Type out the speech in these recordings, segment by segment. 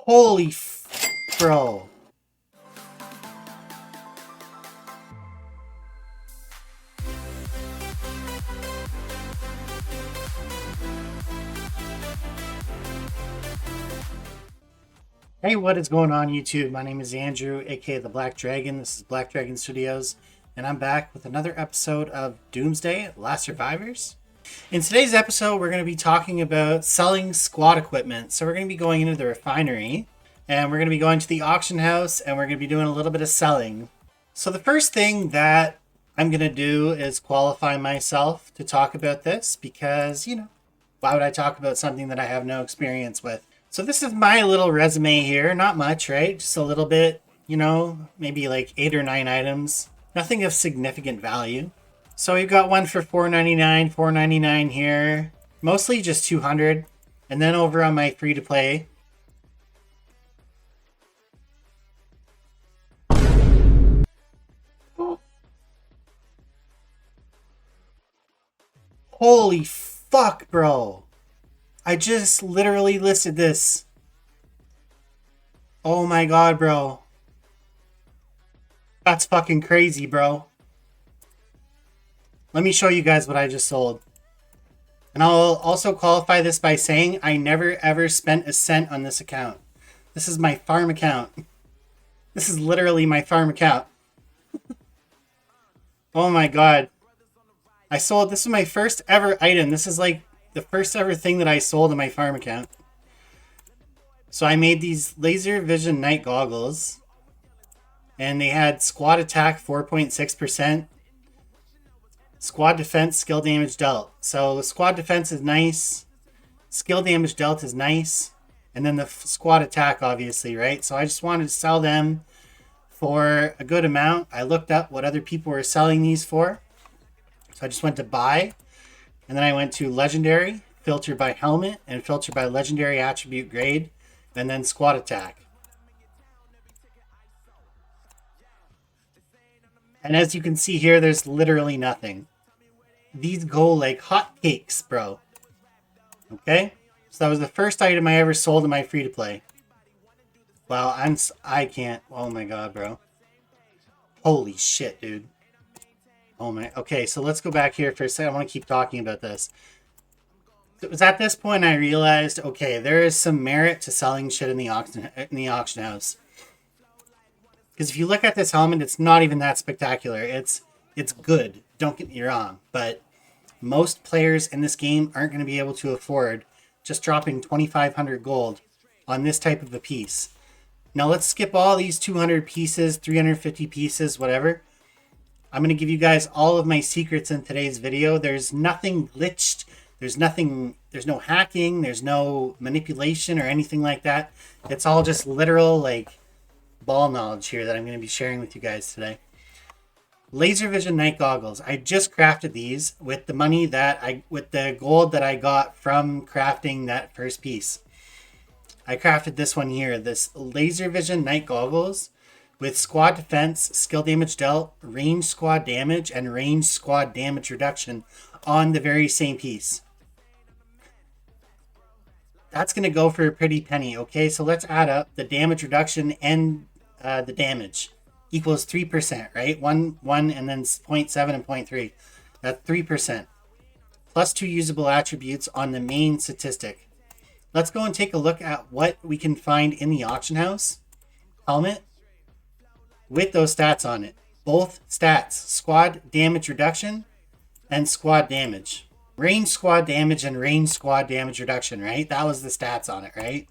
Holy bro. Hey, what is going on YouTube? My name is Andrew, aka the Black Dragon. This is Black Dragon Studios, and I'm back with another episode of Doomsday: Last Survivors. In today's episode, we're going to be talking about selling squad equipment. So we're going to be going into the refinery, and we're going to be going to the auction house, and we're going to be doing a little bit of selling. So the first thing that I'm going to do is qualify myself to talk about this because, why would I talk about something that I have no experience with? So this is my little resume here. Not much, right? Just a little bit, maybe like 8 or 9 items. Nothing of significant value. So we've got one for $4.99, $4.99 here. Mostly just 200. And then over on my free to play. Holy fuck, bro. I just literally listed this. Oh my god, bro. That's fucking crazy, bro. Let me show you guys what I just sold. And I'll also qualify this by saying I never ever spent a cent on this account. This is my farm account. This is literally my farm account. Oh my god. This is my first ever item. This is like the first ever thing that I sold in my farm account. So I made these laser vision night goggles. And they had squad attack 4.6%. Squad defense skill damage dealt. So the squad defense is nice. Skill damage dealt is nice. And then the squad attack, obviously, right? So I just wanted to sell them for a good amount. I looked up what other people were selling these for. So I just went to buy. And then I went to legendary, filter by helmet, and filter by legendary attribute grade, and then squad attack. And as you can see here, there's literally nothing. These go like hotcakes, bro. Okay? So that was the first item I ever sold in my free-to-play. Wow, I can't. Oh my god, bro. Holy shit, dude. Oh my, okay, so let's go back here for a second. I want to keep talking about this. It was at this point I realized, okay, there is some merit to selling shit in the auction house. Because if you look at this helmet, it's not even that spectacular. It's good, don't get me wrong, but most players in this game aren't going to be able to afford just dropping 2,500 gold on this type of a piece. Now let's skip all these 200 pieces, 350 pieces, whatever. I'm going to give you guys all of my secrets in today's video. There's nothing glitched. There's no hacking. There's no manipulation or anything like that. It's all just literal, like, ball knowledge here that I'm going to be sharing with you guys today. Laser vision night goggles. I just crafted these with the money with the gold that I got from crafting that first piece. I crafted this one here, this laser vision night goggles, with squad defense, skill damage dealt, range squad damage, and range squad damage reduction on the very same piece. That's going to go for a pretty penny, okay? So let's add up the damage reduction and the damage. Equals 3%, right? 1, and then 0.7 and 0.3. That's 3%. Plus 2 usable attributes on the main statistic. Let's go and take a look at what we can find in the auction house. Helmet. With those stats on it. Both stats. Squad damage reduction and squad damage. Range squad damage and range squad damage reduction, right? That was the stats on it, right?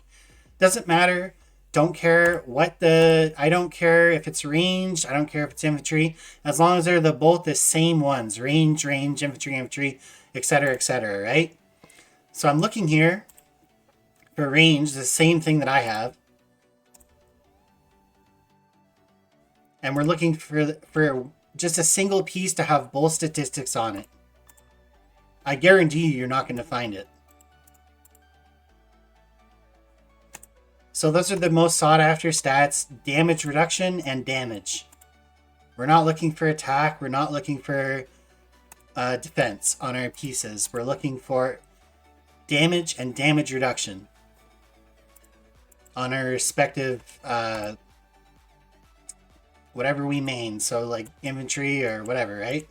Doesn't matter. Don't care I don't care if it's ranged. I don't care if it's infantry. As long as they're both the same ones. Range, infantry, etc., right? So I'm looking here for range, the same thing that I have. And we're looking for just a single piece to have both statistics on it. I guarantee you're not going to find it. So those are the most sought after stats, damage reduction and damage. We're not looking for attack. We're not looking for defense on our pieces. We're looking for damage and damage reduction. on our respective whatever we main. So like infantry or whatever, right?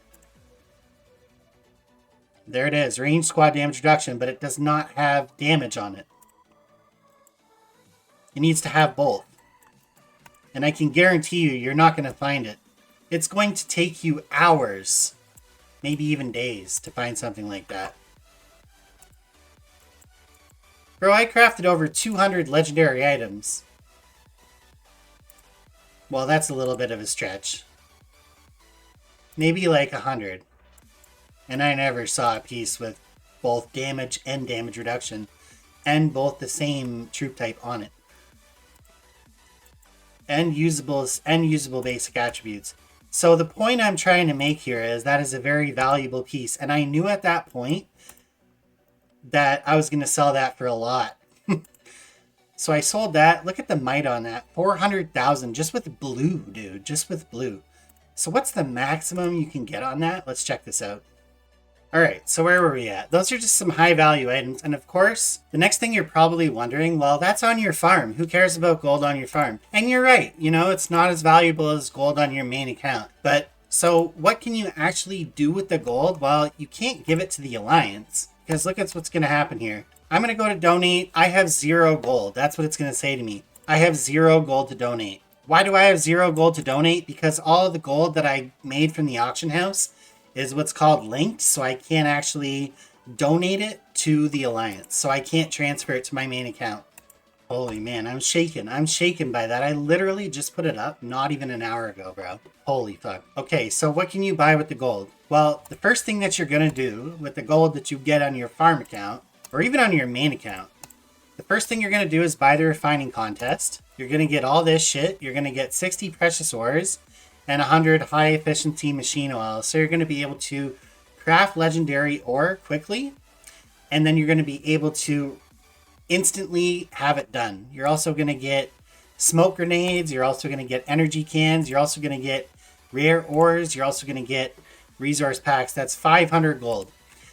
There it is, range squad damage reduction, but it does not have damage on it. It needs to have both. And I can guarantee you, you're not going to find it. It's going to take you hours, maybe even days, to find something like that. Bro, I crafted over 200 legendary items. Well, that's a little bit of a stretch. Maybe like 100. And I never saw a piece with both damage and damage reduction, and both the same troop type on it. And usable basic attributes. So the point I'm trying to make here is that is a very valuable piece. And I knew at that point that I was going to sell that for a lot. So I sold that. Look at the might on that. 400,000 just with blue, dude. Just with blue. So what's the maximum you can get on that? Let's check this out. Alright, so where were we at? Those are just some high value items. And of course, the next thing you're probably wondering, well, that's on your farm. Who cares about gold on your farm? And you're right. You know, it's not as valuable as gold on your main account. But so what can you actually do with the gold? Well, you can't give it to the Alliance. Because look at what's going to happen here. I'm going to go to donate. I have 0 gold. That's what it's going to say to me. I have 0 gold to donate. Why do I have 0 gold to donate? Because all of the gold that I made from the auction house is what's called linked, so I can't actually donate it to the Alliance. So I can't transfer it to my main account. Holy man, I'm shaken. I'm shaken by that. I literally just put it up not even an hour ago, bro. Holy fuck. Okay, so what can you buy with the gold? Well, the first thing that you're going to do with the gold that you get on your farm account, or even on your main account, the first thing you're going to do is buy the refining contest. You're going to get all this shit. You're going to get 60 precious ores and 100 high efficiency machine oil. So you're going to be able to craft legendary ore quickly, and then you're going to be able to instantly have it done. You're also going to get smoke grenades. You're also going to get energy cans. You're also going to get rare ores. You're also going to get resource packs. That's 500 gold.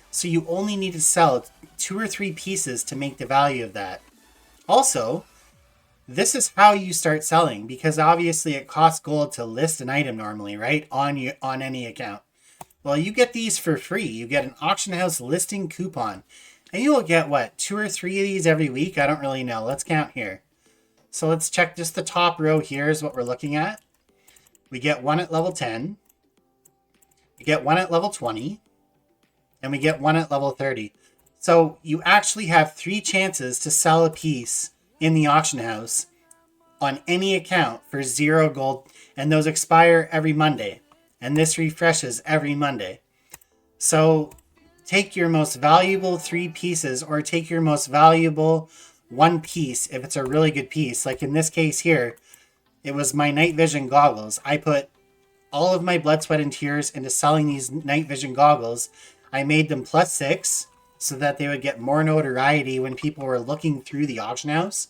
So you only need to sell 2 or 3 pieces to make the value of that. Also, this is how you start selling, because obviously it costs gold to list an item normally, right? On any account. Well, you get these for free. You get an auction house listing coupon. And you will get, what, 2 or 3 of these every week? I don't really know. Let's count here. So let's check just the top row here is what we're looking at. We get 1 at level 10. We get 1 at level 20. And we get 1 at level 30. So you actually have 3 chances to sell a piece in the auction house on any account for 0 gold. And those expire every Monday. And this refreshes every Monday. So take your most valuable 3 pieces, or take your most valuable 1 piece if it's a really good piece. Like in this case here, it was my night vision goggles. I put all of my blood, sweat, and tears into selling these night vision goggles. I made them +6 so that they would get more notoriety when people were looking through the auction house.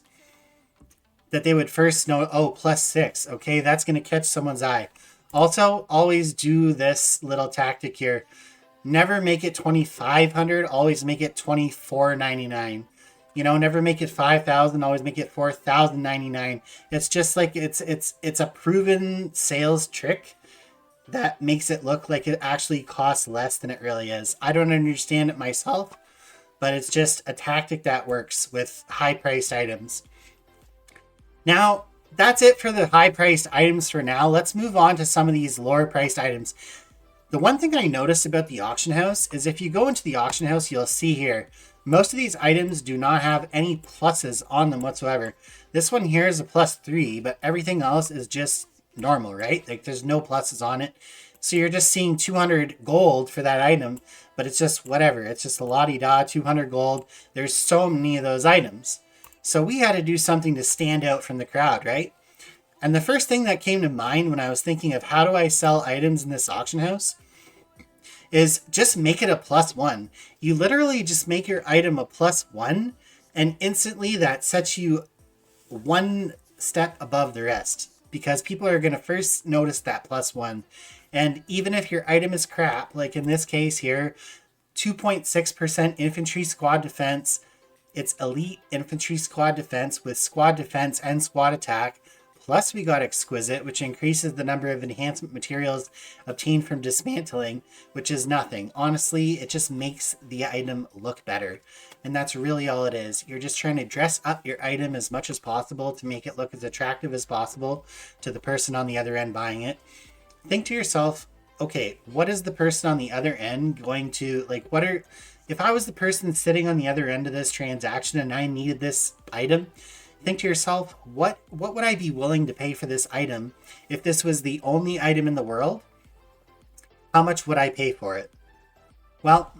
That they would first know, oh, +6. Okay, that's going to catch someone's eye. Also, always do this little tactic here. Never make it 2,500. Always make it 2,499. You know, never make it 5,000. Always make it 4,099. It's just like it's a proven sales trick that makes it look like it actually costs less than it really is. I don't understand it myself, but it's just a tactic that works with high-priced items. Now, that's it for the high-priced items for now. Let's move on to some of these lower-priced items. The one thing I noticed about the auction house is if you go into the auction house, you'll see here, most of these items do not have any pluses on them whatsoever. This one here is a +3, but everything else is just normal, right? Like there's no pluses on it. So you're just seeing 200 gold for that item, but it's just whatever. It's just a la-di-da, 200 gold. There's so many of those items. So we had to do something to stand out from the crowd, right? And the first thing that came to mind when I was thinking of how do I sell items in this auction house is just make it a +1. You literally just make your item a +1, and instantly that sets you 1 step above the rest, because people are going to first notice that +1. And even if your item is crap, like in this case here, 2.6% infantry squad defense, It's elite infantry squad defense with squad defense and squad attack. Plus we got exquisite, which increases the number of enhancement materials obtained from dismantling, which is nothing. Honestly, it just makes the item look better. And that's really all it is. You're just trying to dress up your item as much as possible to make it look as attractive as possible to the person on the other end buying it. Think to yourself, okay, what is the person on the other end going to, like, if I was the person sitting on the other end of this transaction and I needed this item, think to yourself, what would I be willing to pay for this item if this was the only item in the world? How much would I pay for it? Well,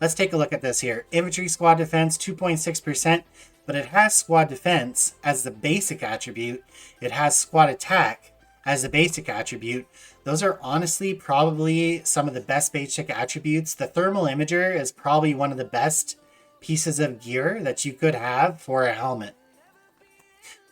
let's take a look at this here. Infantry squad defense, 2.6%, but it has squad defense as the basic attribute. It has squad attack as a basic attribute. Those are honestly probably some of the best basic attributes. The thermal imager is probably one of the best pieces of gear that you could have for a helmet.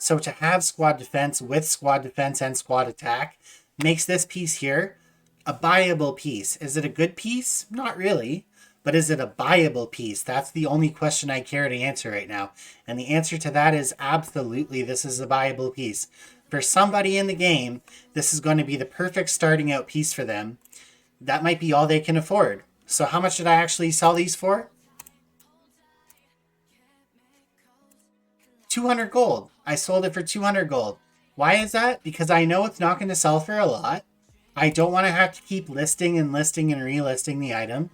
So to have squad defense with squad defense and squad attack makes this piece here a buyable piece. Is it a good piece? Not really. But is it a buyable piece? That's the only question I care to answer right now. And the answer to that is absolutely, this is a buyable piece. For somebody in the game, this is going to be the perfect starting out piece for them. That might be all they can afford. So how much did I actually sell these for? 200 gold. I sold it for 200 gold. Why is that? Because I know it's not going to sell for a lot. I don't want to have to keep listing and relisting the item.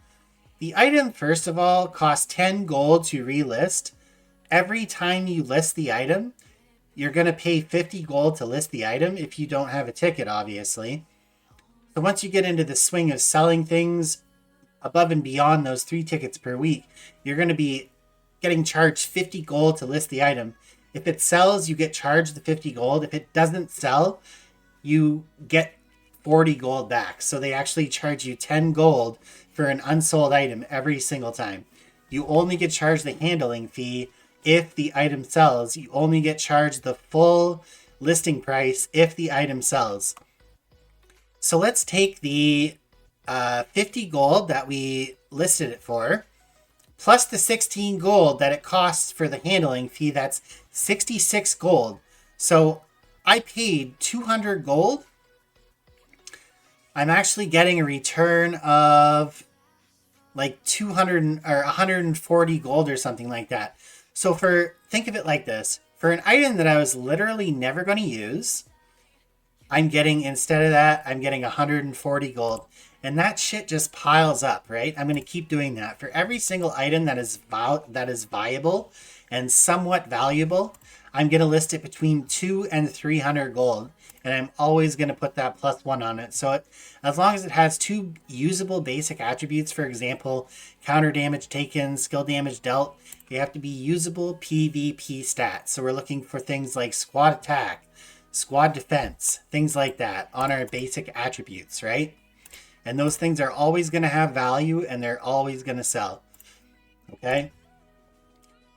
The item, first of all, costs 10 gold to relist. Every time you list the item, you're going to pay 50 gold to list the item if you don't have a ticket, obviously. So once you get into the swing of selling things above and beyond those 3 tickets per week, you're going to be getting charged 50 gold to list the item. If it sells, you get charged the 50 gold. If it doesn't sell, you get 40 gold back. So they actually charge you 10 gold for an unsold item every single time. You only get charged the handling fee if the item sells. You only get charged the full listing price if the item sells. So let's take the 50 gold that we listed it for, plus the 16 gold that it costs for the handling fee. That's 66 gold. So I paid 200 gold. I'm actually getting a return of like 200 or 140 gold or something like that. So think of it like this. For an item that I was literally never going to use, instead of that, I'm getting 140 gold. And that shit just piles up, right? I'm going to keep doing that. For every single item that is viable and somewhat valuable, I'm going to list it between 200 and 300 gold. And I'm always going to put that +1 on it. So as long as it has 2 usable basic attributes, for example, counter damage taken, skill damage dealt, they have to be usable PvP stats. So we're looking for things like squad attack, squad defense, things like that on our basic attributes, right? And those things are always going to have value and they're always going to sell. Okay?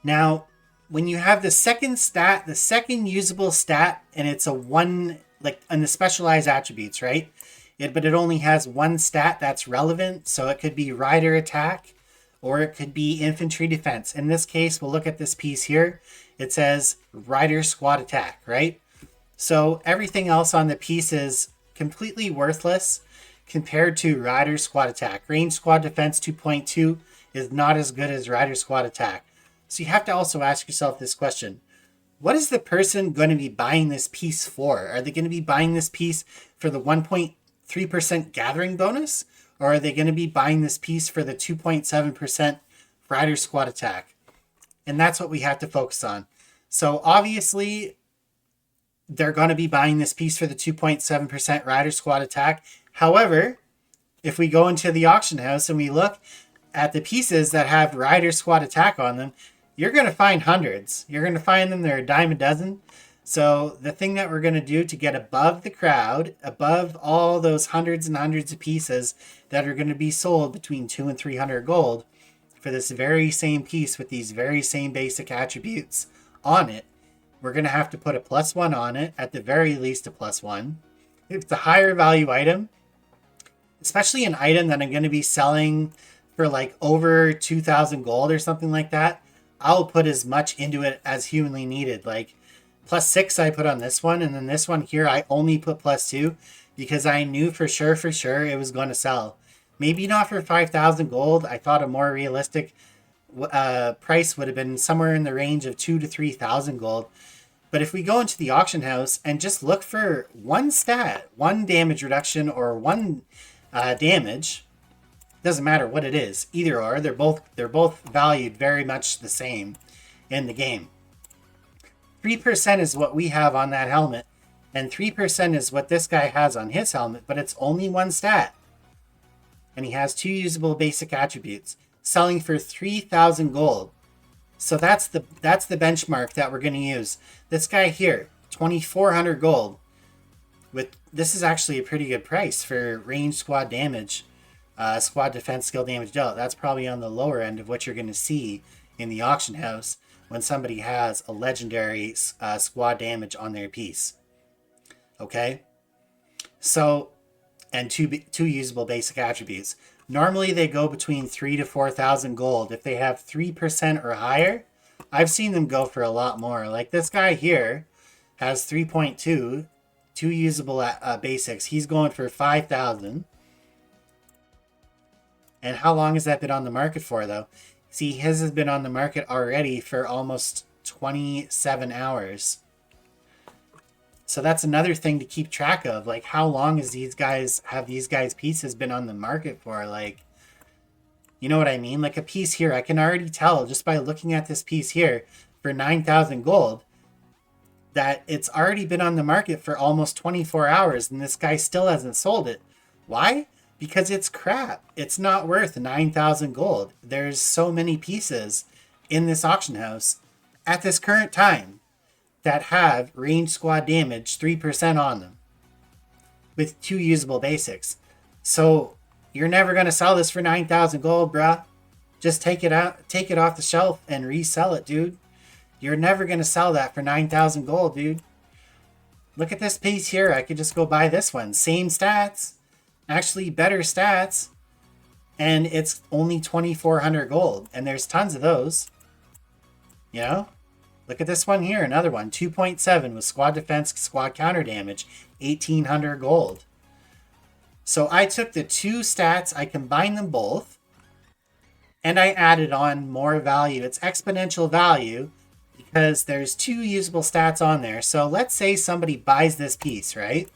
Now, when you have the second stat, the second usable stat, and it's a one, like in the specialized attributes, right? But it only has one stat that's relevant. So it could be rider attack or it could be infantry defense. In this case, we'll look at this piece here. It says rider squad attack, right? So everything else on the piece is completely worthless compared to rider squad attack. Range squad defense 2.2 is not as good as rider squad attack. So you have to also ask yourself this question. What is the person going to be buying this piece for? Are they going to be buying this piece for the 1.3% gathering bonus? Or are they going to be buying this piece for the 2.7% rider squad attack? And that's what we have to focus on. So obviously, they're going to be buying this piece for the 2.7% rider squad attack. However, if we go into the auction house and we look at the pieces that have rider squad attack on them, you're going to find hundreds. You're going to find them, they're a dime a dozen. So the thing that we're going to do to get above the crowd, above all those hundreds and hundreds of pieces that are going to be sold between 200 and 300 gold for this very same piece with these very same basic attributes on it, we're going to have to put a +1 on it, at the very least a +1. If it's a higher value item, especially an item that I'm going to be selling for like over 2,000 gold or something like that, I'll put as much into it as humanly needed. Like +6 I put on this one, and then this one here I only put +2 because I knew for sure it was going to sell. Maybe not for 5,000 gold. I thought a more realistic price would have been somewhere in the range of 2 to 3,000 gold. But if we go into the auction house and just look for one stat, one damage reduction or one damage, doesn't matter what it is, either or, they're both valued very much the same in the game. 3% is what we have on that helmet, and 3% is what this guy has on his helmet, but it's only one stat. And he has 2 usable basic attributes, selling for 3,000 gold. So that's the benchmark that we're going to use. This guy here, 2,400 gold. This is actually a pretty good price for range squad damage, squad defense skill damage dealt. That's probably on the lower end of what you're going to see in the auction house when somebody has a legendary squad damage on their piece. Okay? So, and two usable basic attributes. Normally they go between 3 to 4,000 gold. If they have 3% or higher, I've seen them go for a lot more. Like this guy here has 3.2, 2 usable basics. He's going for 5,000. And how long has that been on the market for, though? See, his has been on the market already for almost 27 hours. So that's another thing to keep track of. Like, how long has these guys pieces been on the market for? Like, you know what I mean? Like a piece here, I can already tell just by looking at this piece here for 9,000 gold that it's already been on the market for almost 24 hours and this guy still hasn't sold it. Why? Because it's crap. It's not worth 9,000 gold. There's so many pieces in this auction house at this current time that have range squad damage 3% on them with 2 usable basics. So you're never going to sell this for 9,000 gold, bruh. Just take it off the shelf and resell it, dude. You're never going to sell that for 9,000 gold, dude. Look at this piece here. I could just go buy this one. Same stats. Actually better stats. And it's only 2,400 gold. And there's tons of those. You know? Look at this one here, another one, 2.7 with squad defense, squad counter damage, 1,800 gold. So I took the 2 stats, I combined them both, and I added on more value. It's exponential value because there's 2 usable stats on there. So let's say somebody buys this piece, right?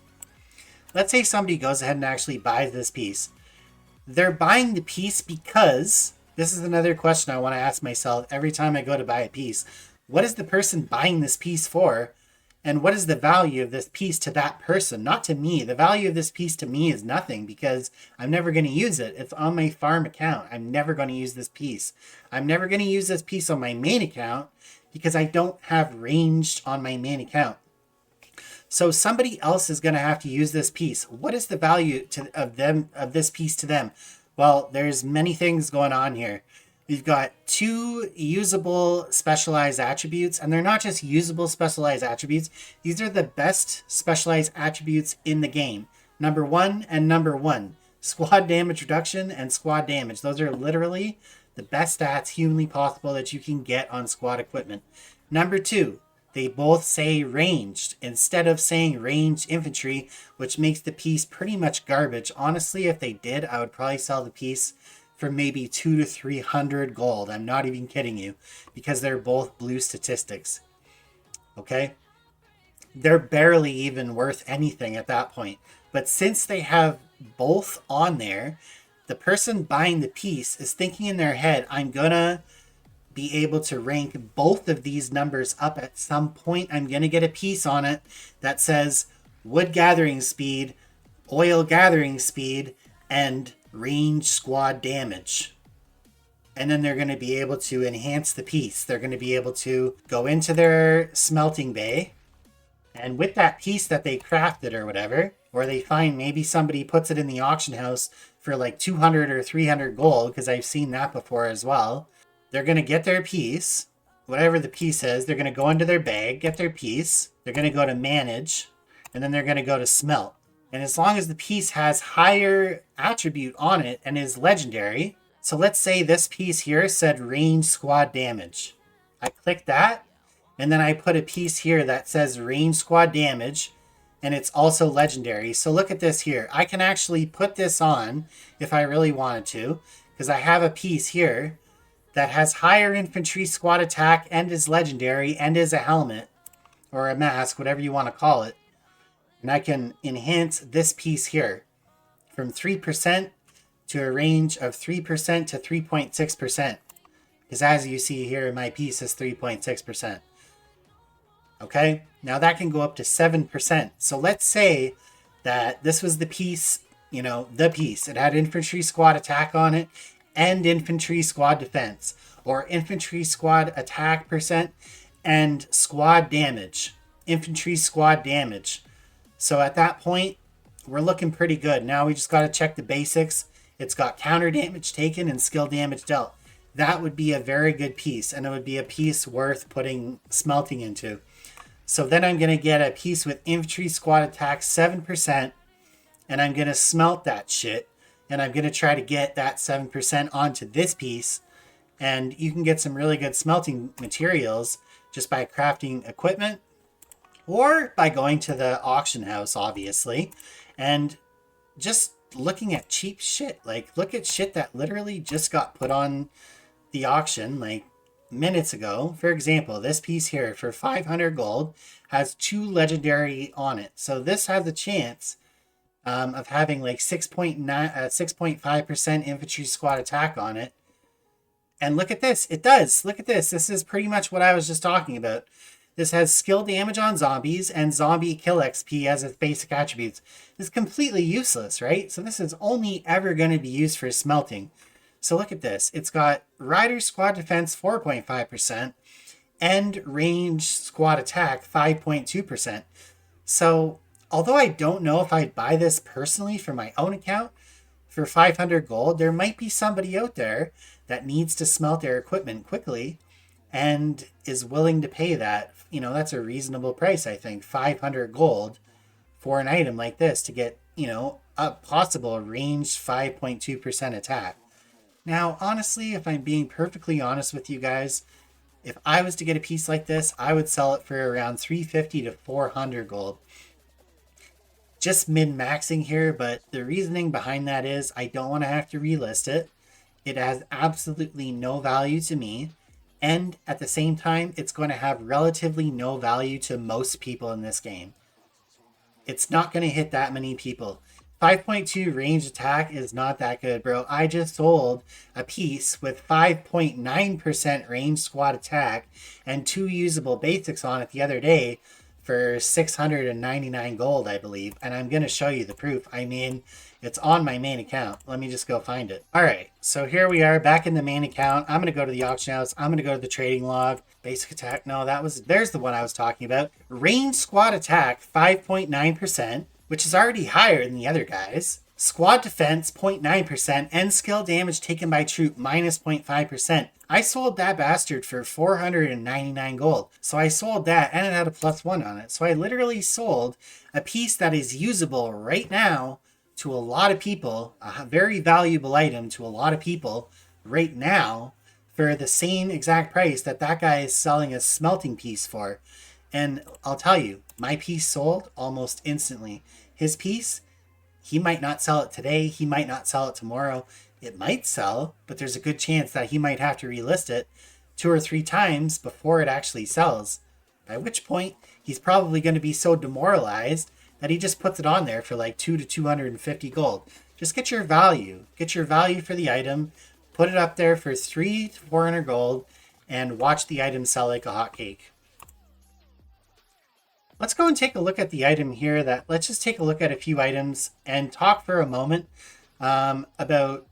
Let's say somebody goes ahead and actually buys this piece. They're buying the piece because, this is another question I want to ask myself every time I go to buy a piece. What is the person buying this piece for? And what is the value of this piece to that person? Not to me. The value of this piece to me is nothing because I'm never going to use it. It's on my farm account. I'm never going to use this piece. I'm never going to use this piece on my main account because I don't have ranged on my main account. So somebody else is going to have to use this piece. What is the value of this piece to them? Well, there's many things going on here. We've got 2 usable specialized attributes, and they're not just usable specialized attributes. These are the best specialized attributes in the game. Number 1 and number 1. Squad damage reduction and squad damage. Those are literally the best stats humanly possible that you can get on squad equipment. Number 2, they both say ranged instead of saying ranged infantry, which makes the piece pretty much garbage. Honestly, if they did, I would probably sell the piece for maybe 200 to 300 gold. I'm not even kidding you, because they're both blue statistics. Okay? They're barely even worth anything at that point. But since they have both on there, the person buying the piece is thinking in their head, I'm gonna be able to rank both of these numbers up at some point. I'm gonna get a piece on it that says wood gathering speed, oil gathering speed, and range squad damage. And then they're going to be able to enhance the piece. They're going to be able to go into their smelting bay, and with that piece that they crafted or whatever, or they find maybe somebody puts it in the auction house for like 200 or 300 gold, because I've seen that before as well. They're going to get their piece, whatever the piece is, they're going to go into their bag, get their piece, they're going to go to manage, and then they're going to go to smelt. And as long as the piece has higher attribute on it and is legendary, so let's say this piece here said range squad damage. I click that, and then I put a piece here that says range squad damage, and it's also legendary. So look at this here. I can actually put this on if I really wanted to, because I have a piece here that has higher infantry squad attack and is legendary and is a helmet or a mask, whatever you want to call it. And I can enhance this piece here from 3% to a range of 3% to 3.6%. Because as you see here, my piece is 3.6%. Okay, now that can go up to 7%. So let's say that this was the piece, you know, the piece. It had infantry squad attack on it and infantry squad defense, or infantry squad attack percent and squad damage, infantry squad damage. So at that point, we're looking pretty good. Now we just got to check the basics. It's got counter damage taken and skill damage dealt. That would be a very good piece, and it would be a piece worth putting smelting into. So then I'm going to get a piece with infantry squad attack 7%, and I'm going to smelt that shit, and I'm going to try to get that 7% onto this piece. And you can get some really good smelting materials just by crafting equipment or by going to the auction house, obviously, and just looking at cheap shit. Like, look at shit that literally just got put on the auction like minutes ago. For example, this piece here for 500 gold has 2 legendary on it. So this has a chance of having like 6.5% infantry squad attack on it. And look at this. It does. Look at this. This is pretty much what I was just talking about. This has skill damage on zombies and zombie kill XP as its basic attributes. It's completely useless, right? So this is only ever going to be used for smelting. So look at this. It's got rider squad defense 4.5% and range squad attack 5.2%. So although I don't know if I'd buy this personally for my own account for 500 gold, there might be somebody out there that needs to smelt their equipment quickly and is willing to pay that. You know, that's a reasonable price, I think. 500 gold for an item like this to get, you know, a possible ranged 5.2% attack. Now, honestly, if I'm being perfectly honest with you guys, if I was to get a piece like this, I would sell it for around 350 to 400 gold. Just min-maxing here, but the reasoning behind that is I don't want to have to relist it. It has absolutely no value to me. And at the same time, it's going to have relatively no value to most people in this game. It's not going to hit that many people. 5.2 range attack is not that good, bro. I just sold a piece with 5.9% range squad attack and 2 usable basics on it the other day for 699 gold, I believe. And I'm going to show you the proof. I mean, it's on my main account. Let me just go find it. All right, so here we are back in the main account. I'm going to go to the auction house. I'm going to go to the trading log. Basic attack. No, there's the one I was talking about. Range squad attack 5.9%, which is already higher than the other guys. Squad defense 0.9% and skill damage taken by troop minus 0.5%. I sold that bastard for 499 gold. So I sold that and it had a +1 on it. So I literally sold a piece that is usable right now to a lot of people, a very valuable item to a lot of people right now for the same exact price that that guy is selling a smelting piece for. And I'll tell you, my piece sold almost instantly. His piece, he might not sell it today. He might not sell it tomorrow. It might sell, but there's a good chance that he might have to relist it 2 or 3 times before it actually sells. By which point, he's probably going to be so demoralized that he just puts it on there for like 2 to 250 gold. Just get your value. Get your value for the item. Put it up there for 3 to 400 gold and watch the item sell like a hotcake. Let's go and take a look at the item here. Let's just take a look at a few items and talk for a moment about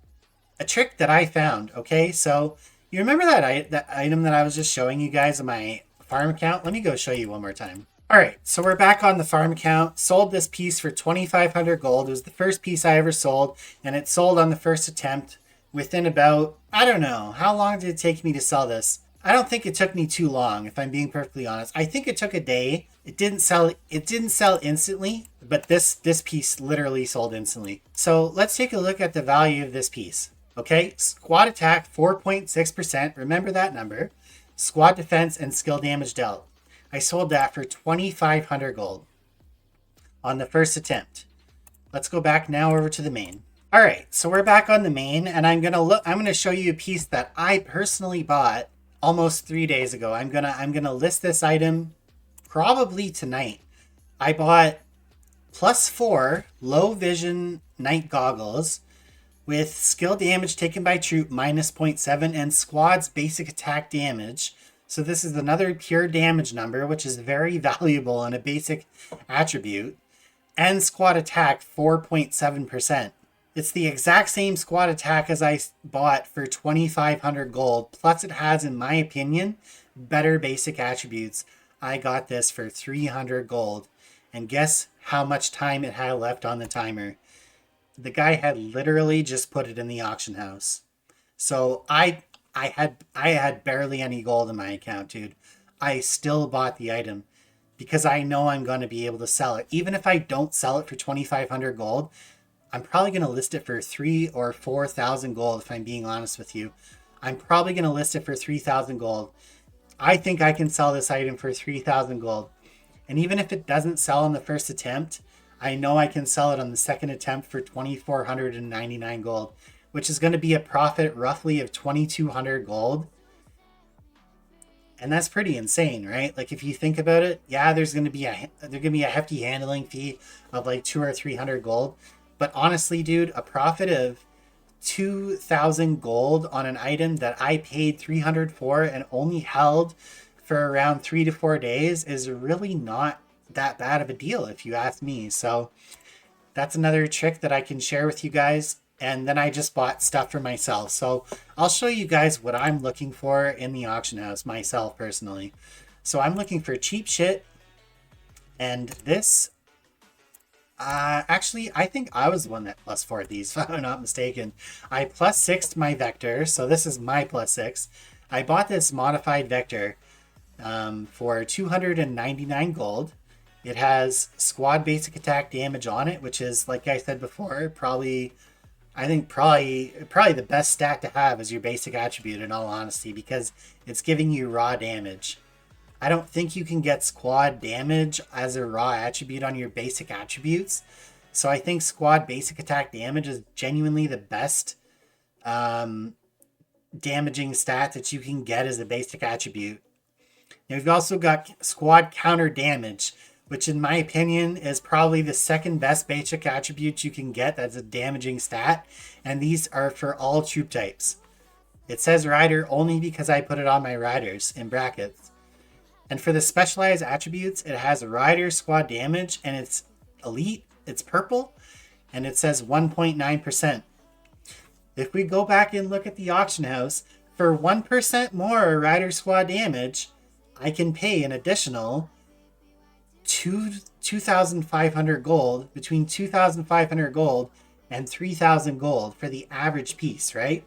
a trick that I found. Okay, so you remember that item that I was just showing you guys on my farm account? Let me go show you one more time. All right, so we're back on the farm account. Sold this piece for 2,500 gold. It was the first piece I ever sold, and it sold on the first attempt within about, I don't know, how long did it take me to sell this? I don't think it took me too long, if I'm being perfectly honest. I think it took a day. It didn't sell instantly, but this piece literally sold instantly. So let's take a look at the value of this piece. Okay, squad attack 4.6%. Remember that number. Squad defense and skill damage dealt. I sold that for 2,500 gold on the first attempt. Let's go back now over to the main. All right, so we're back on the main, and I'm gonna show you a piece that I personally bought almost 3 days ago. I'm gonna list this item probably tonight. I bought +4 low vision night goggles with skill damage taken by troop -0.7 and squad's basic attack damage. So this is another pure damage number, which is very valuable in a basic attribute. And squad attack 4.7%. It's the exact same squad attack as I bought for 2,500 gold. Plus it has, in my opinion, better basic attributes. I got this for 300 gold. And guess how much time it had left on the timer? The guy had literally just put it in the auction house. So I had barely any gold in my account, dude. I still bought the item because I know I'm going to be able to sell it. Even if I don't sell it for 2,500 gold, I'm probably going to list it for 3,000 or 4,000 gold, if I'm being honest with you. I'm probably going to list it for 3,000 gold. I think I can sell this item for 3,000 gold. And even if it doesn't sell on the first attempt, I know I can sell it on the second attempt for 2,499 gold, which is going to be a profit roughly of 2,200 gold. And that's pretty insane, right? Like if you think about it, yeah, there's going to be a hefty handling fee of like 200 or 300 gold. But honestly, dude, a profit of 2,000 gold on an item that I paid 300 for and only held for around 3 to 4 days is really not that bad of a deal, if you ask me. So that's another trick that I can share with you guys. And then I just bought stuff for myself. So I'll show you guys what I'm looking for in the auction house myself personally. So I'm looking for cheap shit. And this, actually, I think I was the one that +4'd these, if I'm not mistaken. I +6'd my vector. So this is my +6. I bought this modified vector for 299 gold. It has squad basic attack damage on it, which is, like I said before, probably the best stat to have as your basic attribute, in all honesty, because it's giving you raw damage. I don't think you can get squad damage as a raw attribute on your basic attributes. So I think squad basic attack damage is genuinely the best damaging stat that you can get as a basic attribute. Now we've also got squad counter damage, which in my opinion is probably the second best basic attribute you can get that's a damaging stat. And these are for all troop types. It says rider only because I put it on my riders in brackets. And for the specialized attributes, it has rider squad damage and it's elite, it's purple, and it says 1.9%. If we go back and look at the auction house, for 1% more rider squad damage, I can pay an additional 2,500 gold, between 2,500 gold and 3,000 gold for the average piece, right?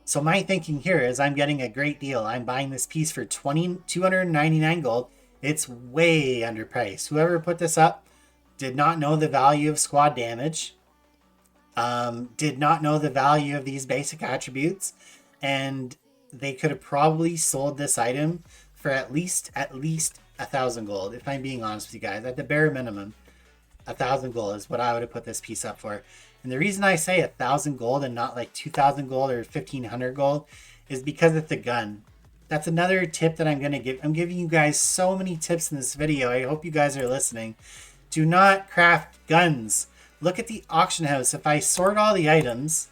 So my thinking here is I'm getting a great deal. I'm buying this piece for 299 gold. It's way underpriced. Whoever put this up did not know the value of squad damage, did not know the value of these basic attributes, and they could have probably sold this item for at least 1,000 gold, if I'm being honest with you guys. At the bare minimum, 1,000 gold is what I would have put this piece up for. And the reason I say 1,000 gold and not like 2,000 gold or 1,500 gold is because of the gun. That's another tip that I'm going to give. I'm giving you guys so many tips in this video. I hope you guys are listening. Do not craft guns. Look at the auction house. If I sort all the items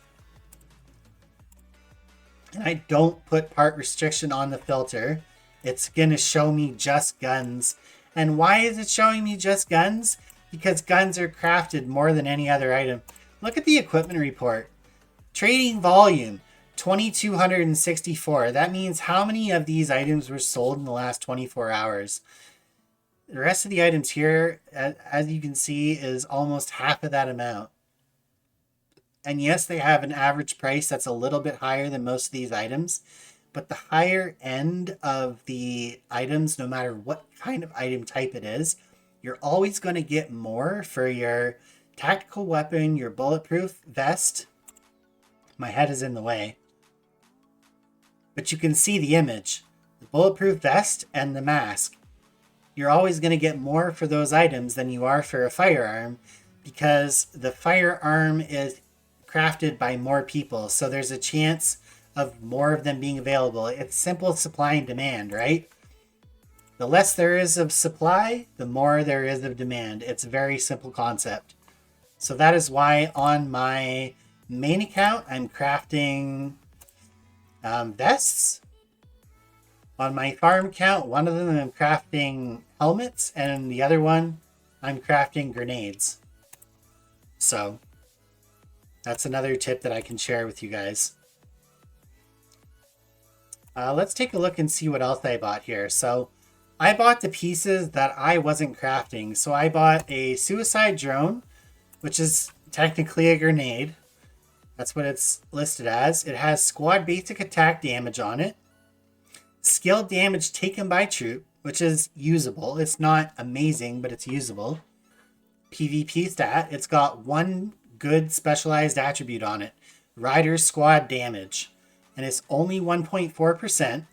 and I don't put part restriction on the filter, it's going to show me just guns. And why is it showing me just guns? Because guns are crafted more than any other item. Look at the equipment report. Trading volume, 2,264. That means how many of these items were sold in the last 24 hours? The rest of the items here, as you can see, is almost half of that amount. And yes, they have an average price that's a little bit higher than most of these items. But the higher end of the items, no matter what kind of item type it is, you're always going to get more for your tactical weapon, your bulletproof vest. My head is in the way. But you can see the image. the bulletproof vest and the mask. You're always going to get more for those items than you are for a firearm because the firearm is crafted by more people. So there's a chance of more of them being available. It's simple supply and demand, right? The less there is of supply, the more there is of demand. It's a very simple concept. So that is why on my main account, I'm crafting vests. On my farm account, one of them I'm crafting helmets, and the other one I'm crafting grenades. So that's another tip that I can share with you guys. Let's take a look and see what else I bought here. So I bought the pieces that I wasn't crafting. So I bought a suicide drone, which is technically a grenade. That's what it's listed as. It has squad basic attack damage on it. Skill damage taken by troop, which is usable. It's not amazing, but it's usable. PvP stat, it's got one good specialized attribute on it. Rider squad damage. And it's only 1.4%.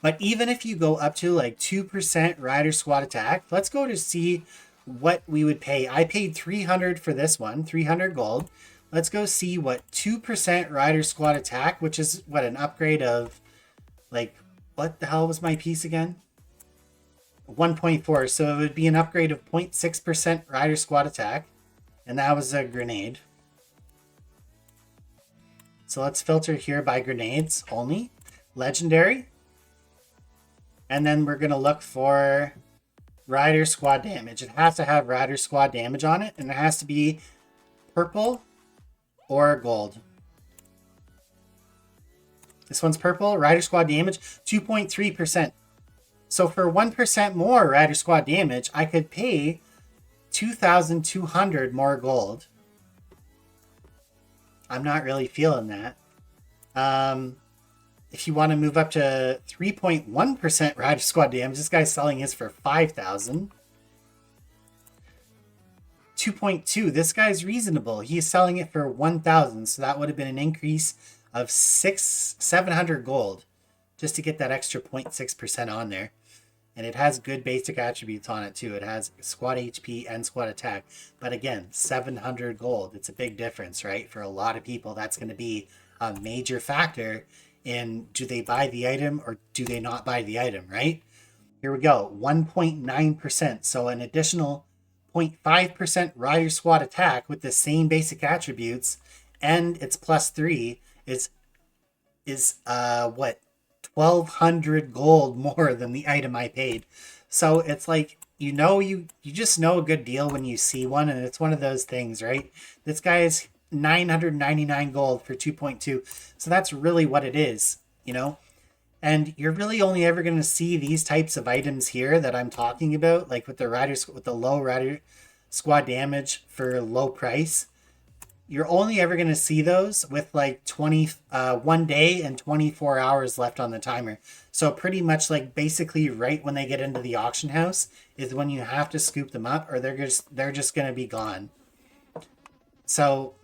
But even if you go up to like 2% rider squad attack, let's go to see what we would pay. I paid 300 for this one, 300 gold. Let's go see what 2% rider squad attack, which is what, an upgrade of like, what the hell was my piece again? 1.4. So it would be an upgrade of 0.6% rider squad attack. And that was a grenade. So let's filter here by grenades only. Legendary. And then we're going to look for rider squad damage. It has to have rider squad damage on it. And it has to be purple or gold. This one's purple. Rider squad damage, 2.3%. So for 1% more rider squad damage, I could pay 2,200 more gold. I'm not really feeling that. If you want to move up to 3.1% rider squad damage, this guy's selling his for 5,000. 2.2, this guy's reasonable. He's selling it for 1,000, so that would have been an increase of 700 gold just to get that extra 0.6% on there. And it has good basic attributes on it too. It has squad HP and squad attack. But again, 700 gold. It's a big difference, right? For a lot of people, that's going to be a major factor in do they buy the item or do they not buy the item, right? Here we go, 1.9%. So an additional 0.5% rider squad attack with the same basic attributes and it's +3 is what, 1,200 gold more than the item I paid. So it's like, you just know a good deal when you see one, and it's one of those things, right? This guy is 999 gold for 2.2. So that's really what it is, And you're really only ever going to see these types of items here that I'm talking about, like with the low rider squad damage for low price. You're only ever going to see those with like 1 day and 24 hours left on the timer. So pretty much like basically right when they get into the auction house is when you have to scoop them up, or they're just going to be gone. So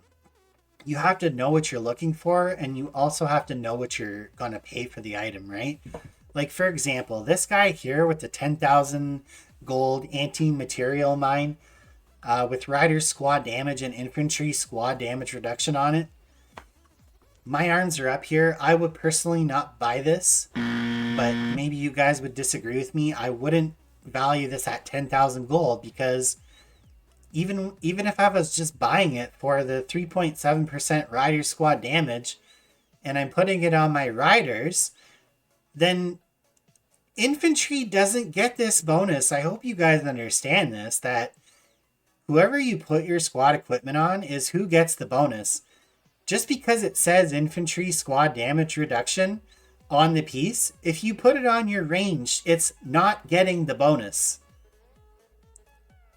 you have to know what you're looking for, and you also have to know what you're going to pay for the item, right? Like for example, this guy here with the 10,000 gold anti-material mine, with rider squad damage and infantry squad damage reduction on it. My arms are up here. I would personally not buy this, but maybe you guys would disagree with me. I wouldn't value this at 10,000 gold because even if I was just buying it for the 3.7% rider squad damage and I'm putting it on my riders, then infantry doesn't get this bonus. I hope you guys understand this, that whoever you put your squad equipment on is who gets the bonus. Just because it says infantry squad damage reduction on the piece, if you put it on your range, it's not getting the bonus.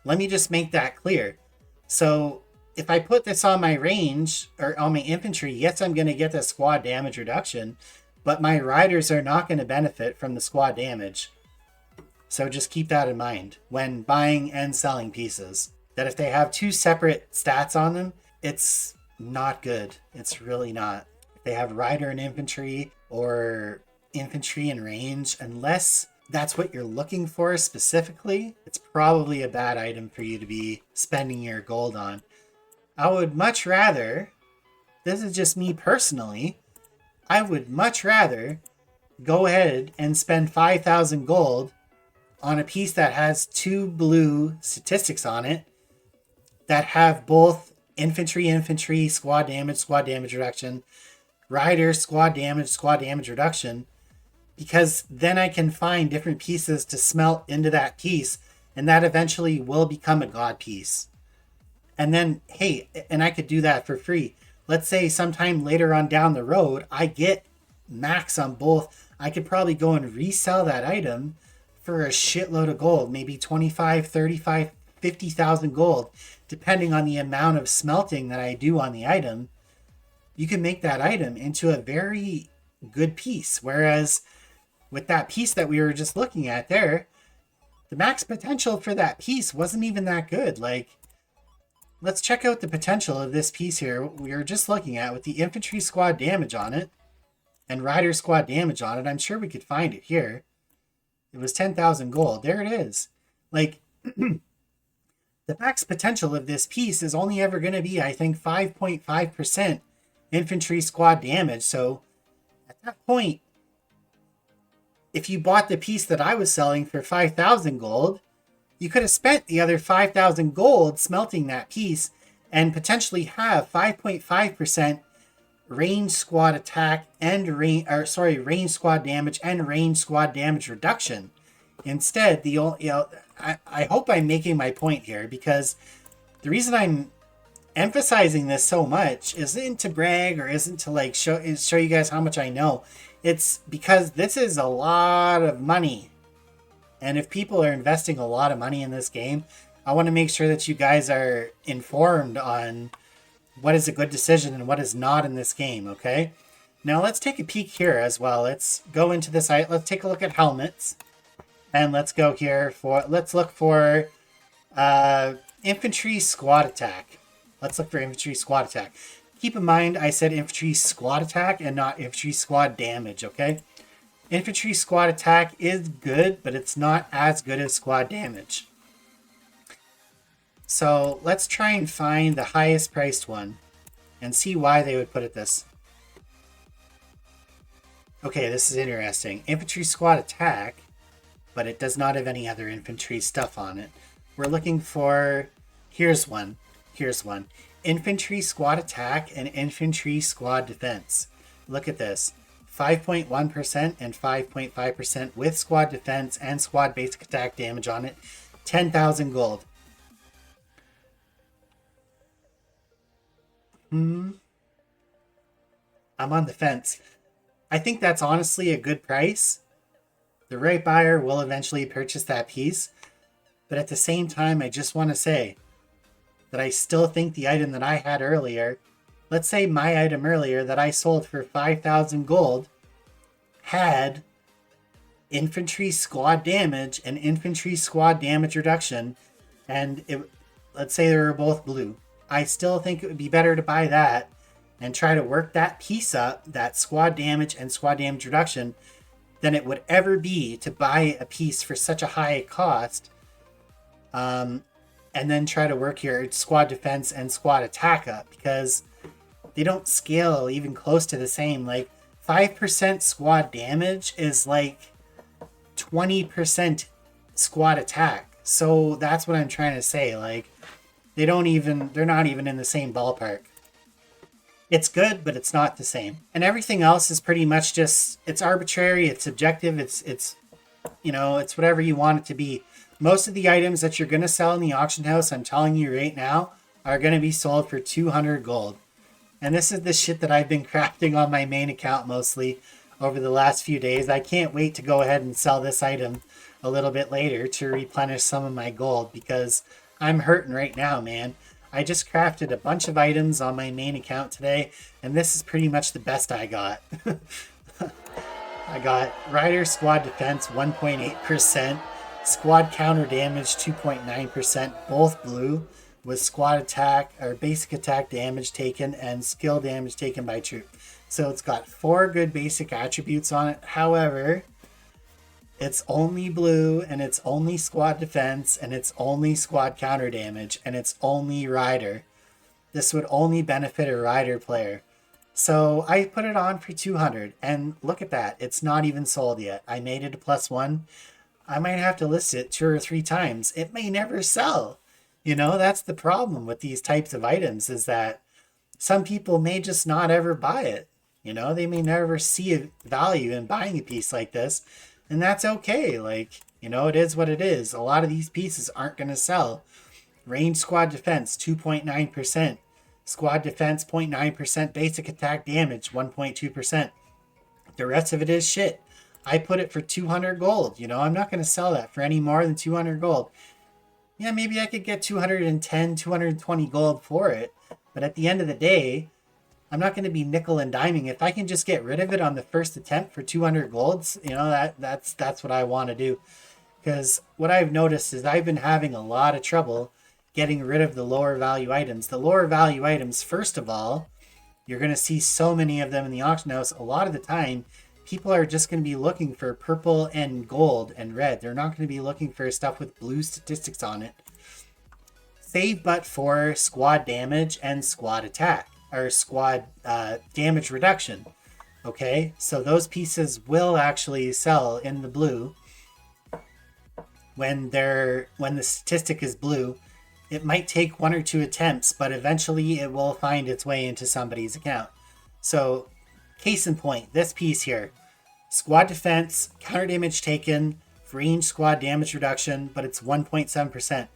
Let me just make that clear. So if I put this on my range or on my infantry, yes, I'm going to get the squad damage reduction, but my riders are not going to benefit from the squad damage. So just keep that in mind when buying and selling pieces. That if they have two separate stats on them, it's not good. It's really not. If they have rider and infantry, or infantry and range, unless that's what you're looking for specifically, it's probably a bad item for you to be spending your gold on. I would much rather, this is just me personally, I would much rather go ahead and spend 5,000 gold on a piece that has 2 blue statistics on it that have both infantry, squad damage reduction, rider, squad damage reduction, because then I can find different pieces to smelt into that piece, and that eventually will become a god piece. And then, hey, and I could do that for free. Let's say sometime later on down the road, I get max on both. I could probably go and resell that item for a shitload of gold, maybe 25, 35, 50,000 gold, depending on the amount of smelting that I do on the item. You can make that item into a very good piece. Whereas with that piece that we were just looking at there, the max potential for that piece wasn't even that good. Like, let's check out the potential of this piece here we were just looking at with the infantry squad damage on it and rider squad damage on it. I'm sure we could find it here. It was 10,000 gold. There it is. Like, the max potential of this piece is only ever going to be, I think, 5.5% infantry squad damage. So at that point, if you bought the piece that I was selling for 5,000 gold, you could have spent the other 5,000 gold smelting that piece and potentially have 5.5% range squad attack and range squad damage and range squad damage reduction. Instead, I hope I'm making my point here, because the reason I'm emphasizing this so much isn't to brag or isn't to like show you guys how much I know. It's because this is a lot of money. And if people are investing a lot of money in this game, I want to make sure that you guys are informed on what is a good decision and what is not in this game, okay? Now let's take a peek here as well. Let's go into this. Let's take a look at helmets. And let's go here let's look for infantry squad attack. Let's look for infantry squad attack. Keep in mind, I said infantry squad attack and not infantry squad damage, okay? Infantry squad attack is good, but it's not as good as squad damage. So let's try and find the highest priced one and see why they would put it this. Okay, this is interesting. Infantry squad attack, but it does not have any other infantry stuff on it. We're looking for, here's one. Infantry squad attack and infantry squad defense. Look at this. 5.1% and 5.5% with squad defense and squad basic attack damage on it. 10,000 gold. I'm on the fence. I think that's honestly a good price. The right buyer will eventually purchase that piece. But at the same time, I just want to say that I still think the item that I had earlier, let's say my item earlier that I sold for 5,000 gold, had infantry squad damage and infantry squad damage reduction, and let's say they were both blue. I still think it would be better to buy that and try to work that piece up, that squad damage and squad damage reduction, than it would ever be to buy a piece for such a high cost, and then try to work your squad defense and squad attack up, because they don't scale even close to the same. Like 5% squad damage is like 20% squad attack. So that's what I'm trying to say. Like they're not even in the same ballpark. It's good, but it's not the same. And everything else is pretty much just, it's arbitrary, it's subjective, it's whatever you want it to be. Most of the items that you're going to sell in the auction house, I'm telling you right now, are going to be sold for 200 gold. And this is the shit that I've been crafting on my main account mostly over the last few days. I can't wait to go ahead and sell this item a little bit later to replenish some of my gold, because I'm hurting right now, man. I just crafted a bunch of items on my main account today, and this is pretty much the best I got. I got Rider Squad Defense 1.8%, Squad Counter Damage 2.9%, both blue, with squad attack or basic attack damage taken and skill damage taken by troop. So it's got 4 good basic attributes on it. However, it's only blue and it's only squad defense and it's only squad counter damage and it's only rider. This would only benefit a rider player. So I put it on for 200 and look at that. It's not even sold yet. I made it a +1. I might have to list it 2 or 3 times. It may never sell. You know, that's the problem with these types of items, is that some people may just not ever buy it. You know, they may never see a value in buying a piece like this, and that's okay. Like, you know, it is what it is. A lot of these pieces aren't going to sell. Range squad defense, 2.9%. Squad defense, 0.9%. Basic attack damage, 1.2%. The rest of it is shit. I put it for 200 gold. You know, I'm not going to sell that for any more than 200 gold. Yeah, maybe I could get 210, 220 gold for it. But at the end of the day, I'm not going to be nickel and diming. If I can just get rid of it on the first attempt for 200 golds, you know, that's what I want to do. Because what I've noticed is I've been having a lot of trouble getting rid of the lower value items. The lower value items, first of all, you're going to see so many of them in the auction house. A lot of the time, people are just going to be looking for purple and gold and red. They're not going to be looking for stuff with blue statistics on it. Save but for squad damage and squad attack, or squad damage reduction. Okay, so those pieces will actually sell in the blue when the statistic is blue. It might take 1 or 2 attempts, but eventually it will find its way into somebody's account. So, case in point, this piece here. Squad defense, counter damage taken, range squad damage reduction, but it's 1.7%.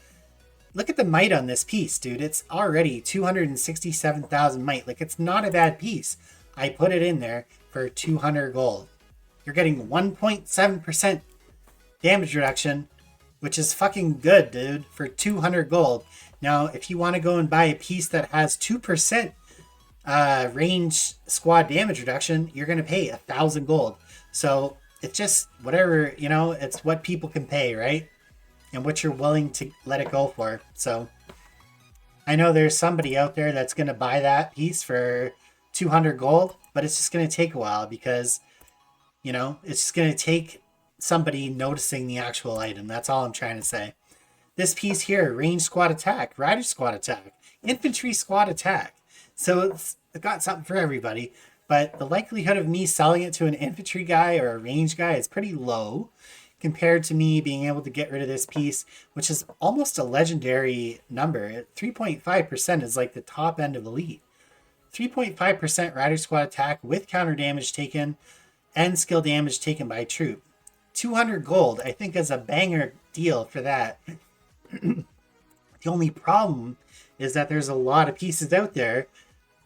Look at the might on this piece, dude. It's already 267,000 might. Like, it's not a bad piece. I put it in there for 200 gold. You're getting 1.7% damage reduction, which is fucking good, dude, for 200 gold. Now, if you want to go and buy a piece that has 2% range squad damage reduction, you're going to pay 1,000 gold. So it's just whatever, you know, it's what people can pay, right? And what you're willing to let it go for. So I know there's somebody out there that's going to buy that piece for 200 gold, but it's just going to take a while because, you know, it's just going to take somebody noticing the actual item. That's all I'm trying to say. This piece here, range squad attack, rider squad attack, infantry squad attack. So it's got something for everybody, but the likelihood of me selling it to an infantry guy or a range guy is pretty low compared to me being able to get rid of this piece, which is almost a legendary number. 3.5% is like the top end of elite. 3.5% rider squad attack with counter damage taken and skill damage taken by troop. 200 gold, I think, is a banger deal for that. The only problem is that there's a lot of pieces out there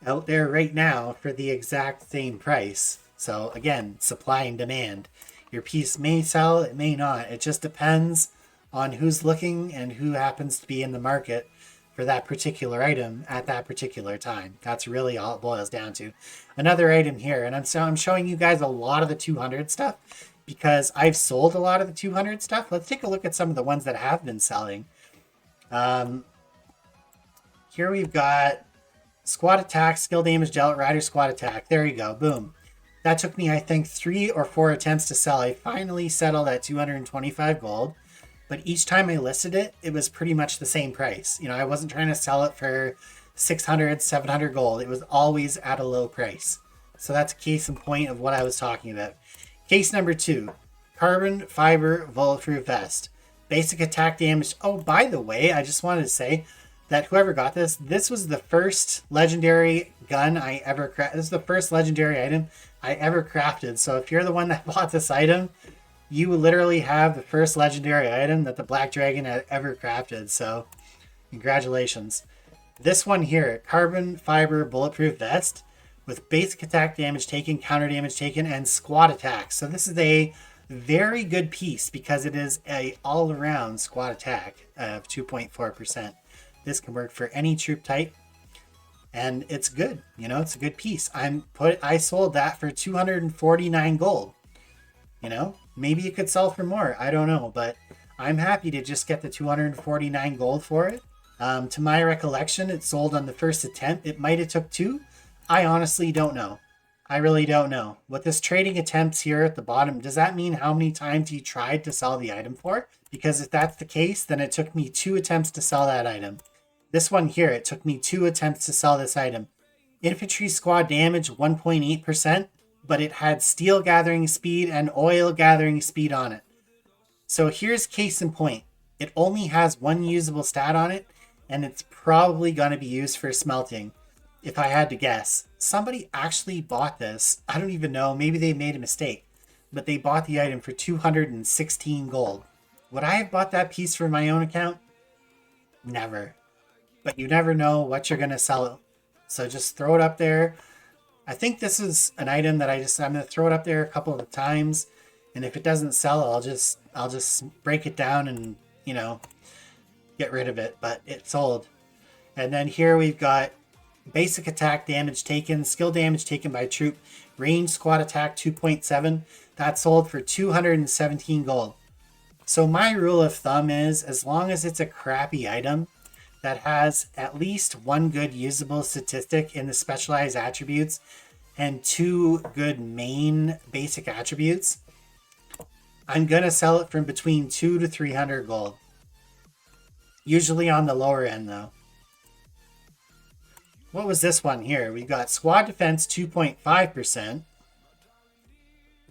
right now for the exact same price. So again, supply and demand. Your piece may sell, it may not. It just depends on who's looking and who happens to be in the market for that particular item at that particular time. That's really all it boils down to. Another item here, and I'm showing you guys a lot of the 200 stuff because I've sold a lot of the 200 stuff. Let's take a look at some of the ones that have been selling. Here we've got squad attack, skill damage dealt, rider squad attack. There you go. Boom. That took me, I think, 3 or 4 attempts to sell. I finally settled at 225 gold. But each time I listed it, it was pretty much the same price. You know, I wasn't trying to sell it for 600, 700 gold. It was always at a low price. So that's a case in point of what I was talking about. Case number 2, carbon fiber bulletproof vest. Basic attack damage. Oh, by the way, I just wanted to say that whoever got this, this was the first legendary gun I ever crafted. This is the first legendary item I ever crafted. So if you're the one that bought this item, you literally have the first legendary item that the Black Dragon had ever crafted. So congratulations. This one here, carbon fiber bulletproof vest with basic attack damage taken, counter damage taken, and squad attack. So this is a very good piece because it is a all-around squad attack of 2.4%. This can work for any troop type, and it's good. You know, it's a good piece. I sold that for 249 gold. You know, maybe it could sell for more. I don't know, but I'm happy to just get the 249 gold for it. To my recollection, it sold on the first attempt. It might have took 2. I honestly don't know. I really don't know. With this trading attempts here at the bottom, does that mean how many times you tried to sell the item for? Because if that's the case, then it took me 2 attempts to sell that item. This one here, it took me 2 attempts to sell this item. Infantry squad damage 1.8%, but it had steel gathering speed and oil gathering speed on it. So here's case in point. It only has 1 usable stat on it, and it's probably going to be used for smelting. If I had to guess, somebody actually bought this. I don't even know. Maybe they made a mistake, but they bought the item for 216 gold. Would I have bought that piece for my own account? Never. But you never know what you're going to sell it. So just throw it up there. I think this is an item that I'm going to throw it up there a couple of times. And if it doesn't sell, I'll just break it down and, get rid of it. But it sold. And then here we've got basic attack damage taken, skill damage taken by troop, range squad attack 2.7. That sold for 217 gold. So my rule of thumb is, as long as it's a crappy item that has at least 1 good usable statistic in the specialized attributes and 2 good main basic attributes, I'm going to sell it from between 200 to 300 gold. Usually on the lower end though. What was this one here? We got squad defense 2.5%.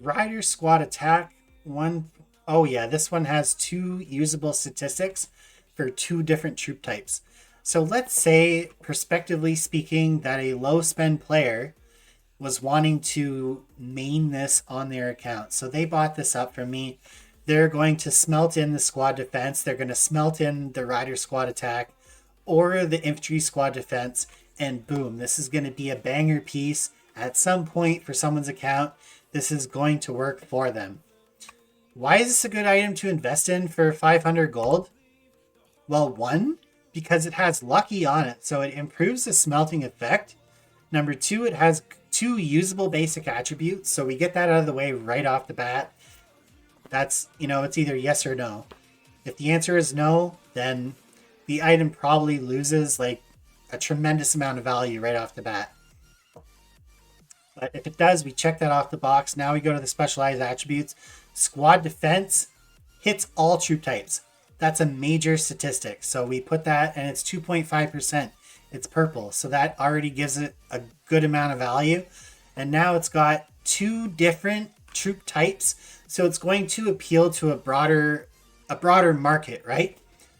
Rider squad attack 1. Oh yeah, this one has 2 usable statistics for 2 different troop types. So let's say, prospectively speaking, that a low spend player was wanting to main this on their account. So they bought this up from me. They're going to smelt in the squad defense. They're going to smelt in the rider squad attack or the infantry squad defense. And boom, this is going to be a banger piece. At some point for someone's account, this is going to work for them. Why is this a good item to invest in for 500 gold? Well, 1, because it has lucky on it, so it improves the smelting effect. Number 2, it has 2 usable basic attributes, so we get that out of the way right off the bat. That's, it's either yes or no. If the answer is no, then the item probably loses like a tremendous amount of value right off the bat. But if it does, we check that off the box. Now we go to the specialized attributes. Squad defense hits all troop types. That's a major statistic. So we put that, and it's 2.5%. It's purple. So that already gives it a good amount of value. And now it's got 2 different troop types. So it's going to appeal to a broader market, right?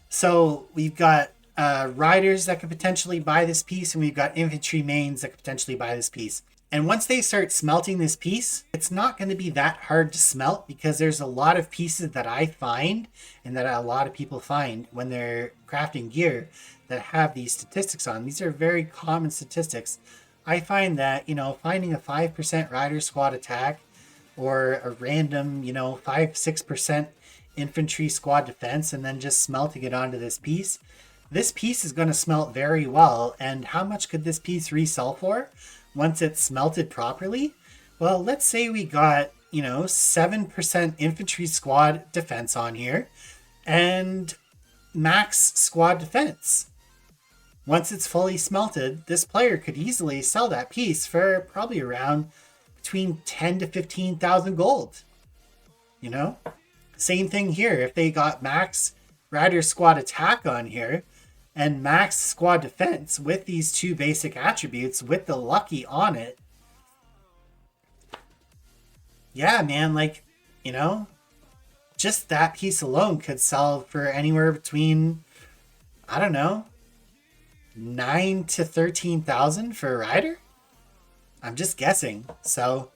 So we've got riders that could potentially buy this piece, and we've got infantry mains that could potentially buy this piece. And once they start smelting this piece, it's not going to be that hard to smelt, because there's a lot of pieces that I find and that a lot of people find when they're crafting gear that have these statistics on. These are very common statistics. I find that, finding a 5% rider squad attack or a random, 5-6% infantry squad defense and then just smelting it onto this piece is going to smelt very well. And how much could this piece resell for once it's smelted properly? Well, let's say we got, 7% infantry squad defense on here and max squad defense. Once it's fully smelted, this player could easily sell that piece for probably around between 10 to 15,000 gold. Same thing here. If they got max rider squad attack on here and max squad defense with these 2 basic attributes with the lucky on it, yeah, man, just that piece alone could sell for anywhere between, I don't know, 9 to 13,000 for a rider. I'm just guessing. So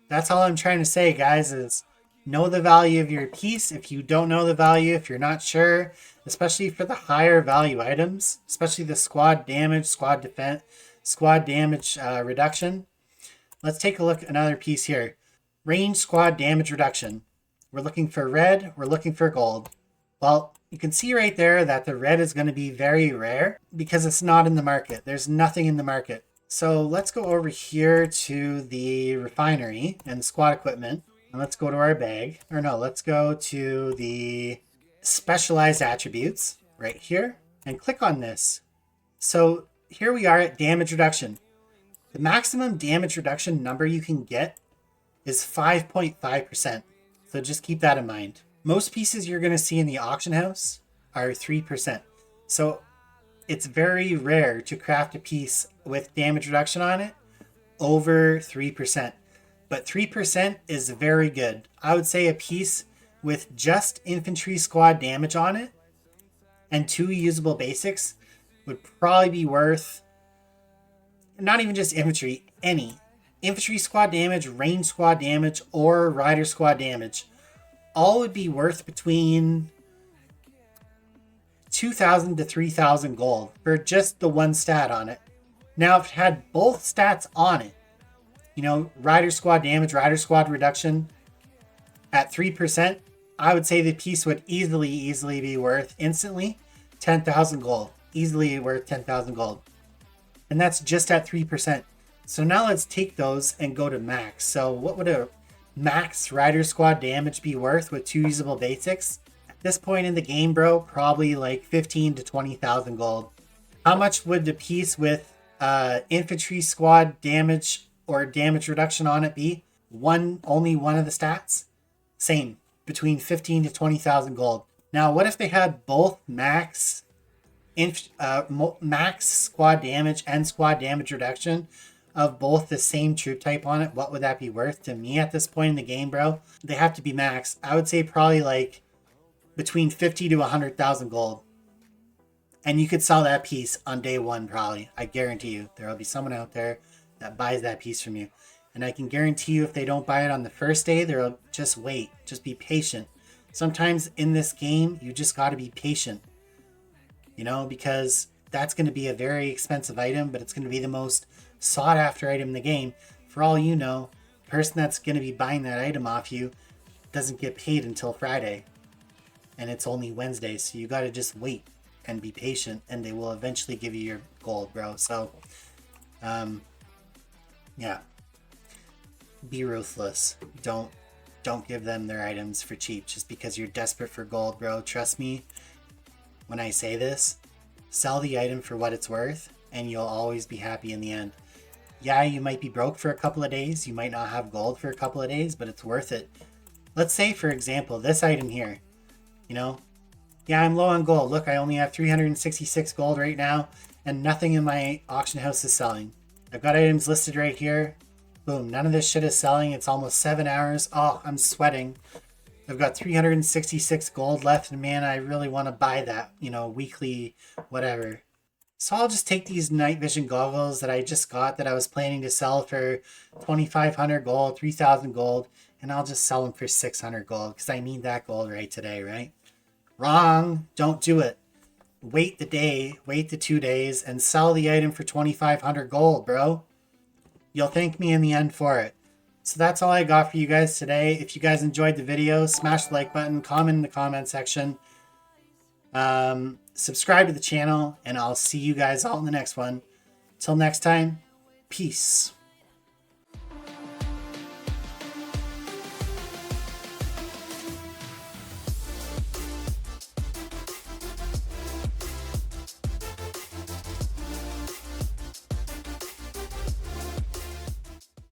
that's all I'm trying to say, guys, is know the value of your piece. If you don't know the value, if you're not sure, especially for the higher value items, especially the squad damage, squad defense, squad damage reduction. Let's take a look at another piece here. Range squad damage reduction. We're looking for red. We're looking for gold. Well, you can see right there that the red is going to be very rare because it's not in the market. There's nothing in the market. So let's go over here to the refinery and squad equipment. And let's go to our bag. Or no, let's go to the specialized attributes. right here and click on this. So here we are at damage reduction. The maximum damage reduction number you can get is 5.5%. So just keep that in mind. Most pieces you're going to see in the auction house are 3%. So it's very rare to craft a piece with damage reduction on it over 3%. But 3% is very good. I would say a piece with just infantry squad damage on it and 2 usable basics would probably be worth, not even just infantry, any. Infantry squad damage, range squad damage, or rider squad damage. All would be worth between 2,000 to 3,000 gold for just the one stat on it. Now, if it had both stats on it, you know, rider squad damage, rider squad reduction at 3%, I would say the piece would easily be worth instantly 10,000 gold. Easily worth 10,000 gold. And that's just at 3%. So now let's take those and go to max. So what would a max rider squad damage be worth with 2 usable basics? At this point in the game, bro, probably like 15 to 20,000 gold. How much would the piece with infantry squad damage or damage reduction on it be? Only one of the stats? Same, between 15 to 20,000 gold. Now, what if they had both max squad damage and squad damage reduction of both the same troop type on it? What would that be worth to me at this point in the game, bro? They have to be max. I would say probably like between 50 to 100,000 gold. And you could sell that piece on day one, probably. I guarantee you. There will be someone out there that buys that piece from you. And I can guarantee you if they don't buy it on the first day, they'll just wait. Just be patient. Sometimes in this game, you just got to be patient. You know, because that's going to be a very expensive item, but it's going to be the most sought after item in the game. For all you know, the person that's going to be buying that item off you doesn't get paid until Friday. And it's only Wednesday, so you got to just wait and be patient, and they will eventually give you your gold, bro. So, yeah. Be ruthless. Don't give them their items for cheap just because you're desperate for gold, bro. Trust me when I say this. Sell the item for what it's worth, and you'll always be happy in the end. Yeah, you might be broke for a couple of days. You might not have gold for a couple of days, but it's worth it. Let's say, for example, this item here. You know, yeah, I'm low on gold. Look, I only have 366 gold right now, and nothing in my auction house is selling. I've got items listed right here. Boom, none of this shit is selling. It's almost 7 hours. Oh, I'm sweating. I've got 366 gold left, and man, I really want to buy that, you know, weekly, whatever. So I'll just take these night vision goggles that I just got that I was planning to sell for 2,500 gold, 3,000 gold, and I'll just sell them for 600 gold because I need that gold right today, right? Wrong. Don't do it. Wait the day, wait the 2 days, and sell the item for 2,500 gold, bro. You'll thank me in the end for it. So that's all I got for you guys today. If you guys enjoyed the video, smash the like button, comment in the comment section. Subscribe to the channel, and I'll see you guys all in the next one. Till next time, peace.